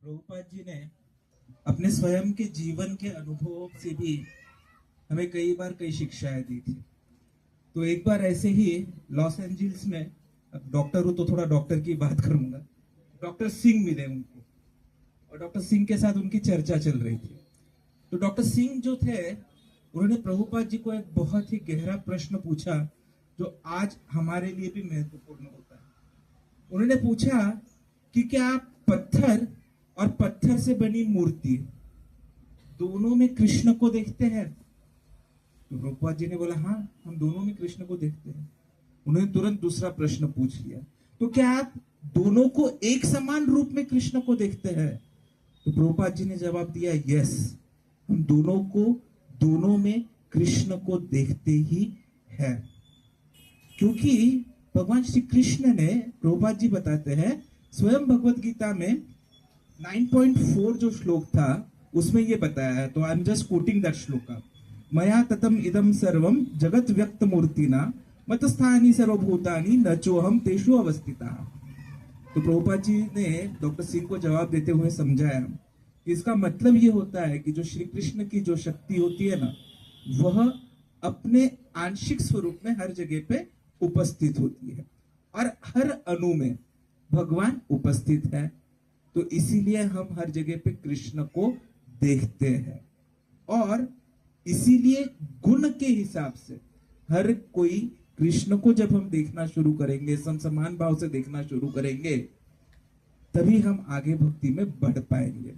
प्रभुपाद जी ने अपने स्वयं के जीवन के अनुभवों से भी हमें कई बार कई शिक्षाएं दी थी। तो एक बार ऐसे ही लॉस एंजल्स में, अब डॉक्टर हूं तो थोड़ा डॉक्टर की बात करूंगा, डॉक्टर सिंह मिले उनको और डॉक्टर सिंह के साथ उनकी चर्चा चल रही थी। तो डॉक्टर सिंह जो थे उन्होंने प्रभुपाद जी को एक बहुत ही गहरा प्रश्न पूछा जो आज हमारे लिए भी महत्वपूर्ण होता है। उन्होंने पूछा कि क्या आप पत्थर और पत्थर से बनी मूर्ति दोनों में कृष्ण को देखते हैं? तो प्रभुपाद जी ने बोला हाँ, हम दोनों में कृष्ण को देखते हैं। उन्होंने तुरंत दूसरा प्रश्न पूछ लिया, तो क्या आप दोनों को एक समान रूप में कृष्ण को देखते हैं? तो प्रभुपाद जी ने जवाब दिया यस, हम दोनों को दोनों में कृष्ण को देखते ही है। क्योंकि भगवान श्री कृष्ण ने, प्रभुपाद जी बताते हैं, स्वयं भगवत गीता में 9.4 जो श्लोक था उसमें ये बताया है। तो I am just coating that shloka. मया ततम इदम सर्वम जगत व्यक्त मूर्तिना मतस्थानी सर्वभूतानि न चोहम तेषु अवस्थिता। तो प्रभुपाद जी ने डॉक्टर सिंह को जवाब देते हुए समझाया कि इसका मतलब ये होता है कि जो श्री कृष्ण की जो शक्ति होती है ना, वह अपने आंशिक स्वरूप में हर जगह पे उपस्थित होती है और हर अणु में भगवान उपस्थित है। तो इसीलिए हम हर जगह पे कृष्ण को देखते हैं और इसीलिए गुण के हिसाब से हर कोई कृष्ण को जब हम देखना शुरू करेंगे, समान भाव से देखना शुरू करेंगे, तभी हम आगे भक्ति में बढ़ पाएंगे।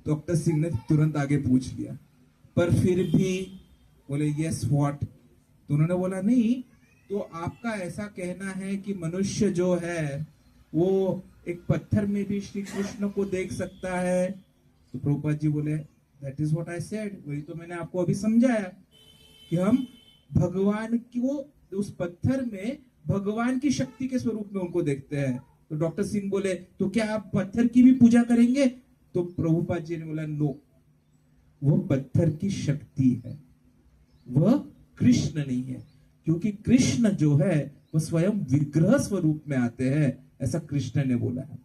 डॉक्टर सिंह ने तुरंत आगे पूछ लिया, पर फिर भी बोले यस व्हाट? तो उन्होंने बोला नहीं, तो आपका ऐसा कहना है कि मनुष्य जो है वो एक पत्थर में भी श्री कृष्ण को देख सकता है? तो प्रभुपाद जी बोले that is what I said, वही तो मैंने आपको अभी समझाया कि हम भगवान को उस पत्थर में भगवान की शक्ति के स्वरूप में उनको देखते हैं। तो डॉक्टर सिंह बोले तो क्या आप पत्थर की भी पूजा करेंगे? तो प्रभुपाद जी ने बोला नो, वो पत्थर की शक्ति है, वह कृष्ण नहीं है। क्योंकि कृष्ण जो है वो स्वयं विग्रह स्वरूप में आते हैं, ऐसा कृष्ण ने बोला है।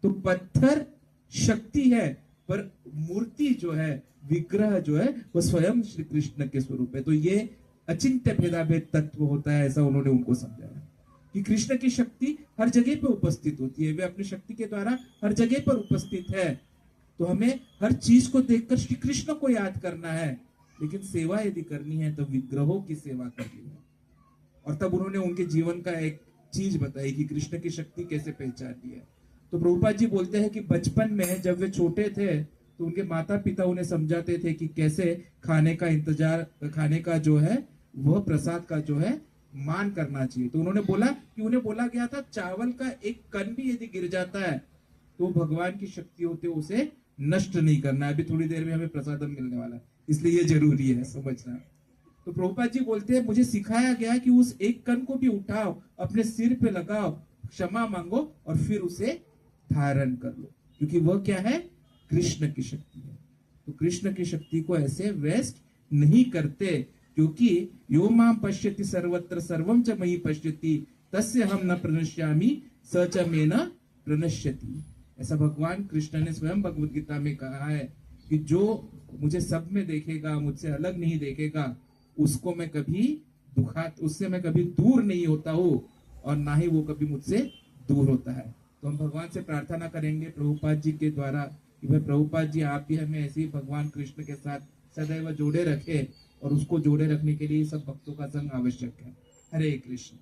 तो पत्थर शक्ति है पर मूर्ति जो है, विग्रह जो है, वो स्वयं श्री कृष्ण के स्वरूप है। तो ये अचिंत्य भेदाभेद तत्व होता है, ऐसा उन्होंने उनको समझाया कि कृष्ण की शक्ति हर जगह पर उपस्थित होती है, वे अपनी शक्ति के द्वारा हर जगह पर उपस्थित है। तो हमें हर चीज को देखकर श्री कृष्ण को याद करना है, लेकिन सेवा यदि करनी है तो विग्रहों की सेवा करनी है। और तब उन्होंने उनके जीवन का एक चीज बताई कि कृष्ण की शक्ति कैसे पहचाननी है। तो प्रभुपाद जी बोलते हैं कि बचपन में जब वे छोटे थे तो उनके माता पिता उन्हें समझाते थे कि कैसे खाने का इंतजार, खाने का जो है वह प्रसाद का जो है मान करना चाहिए। तो उन्होंने बोला कि उन्हें बोला गया था चावल का एक कण भी यदि गिर जाता है तो भगवान की शक्ति होती है, उसे नष्ट नहीं करना है। अभी थोड़ी देर में हमें प्रसादम मिलने वाला है, इसलिए ये जरूरी है समझना। तो प्रभुपाद जी बोलते हैं मुझे सिखाया गया कि उस एक कण को भी उठाओ, अपने सिर पे लगाओ, क्षमा मांगो और फिर उसे धारण कर लो, क्योंकि वह क्या है? कृष्ण की शक्ति है। तो कृष्ण की शक्ति को ऐसे वेस्ट नहीं करते, क्योंकि यो मां पश्यति सर्वत्र सर्वम च मयि पश्यति तस्य हम न प्रणश्यामि स च मे न प्रणश्यति। ऐसा भगवान कृष्ण ने स्वयं भगवद गीता में कहा है कि जो मुझे सब में देखेगा, मुझसे अलग नहीं देखेगा, उसको मैं कभी उससे मैं कभी दूर नहीं होता हूँ और ना ही वो कभी मुझसे दूर होता है। तो हम भगवान से प्रार्थना करेंगे प्रभुपाद जी के द्वारा कि भाई प्रभुपाद जी आप भी हमें ऐसे ही भगवान कृष्ण के साथ सदैव जोड़े रखे, और उसको जोड़े रखने के लिए सब भक्तों का संग आवश्यक है। हरे कृष्ण।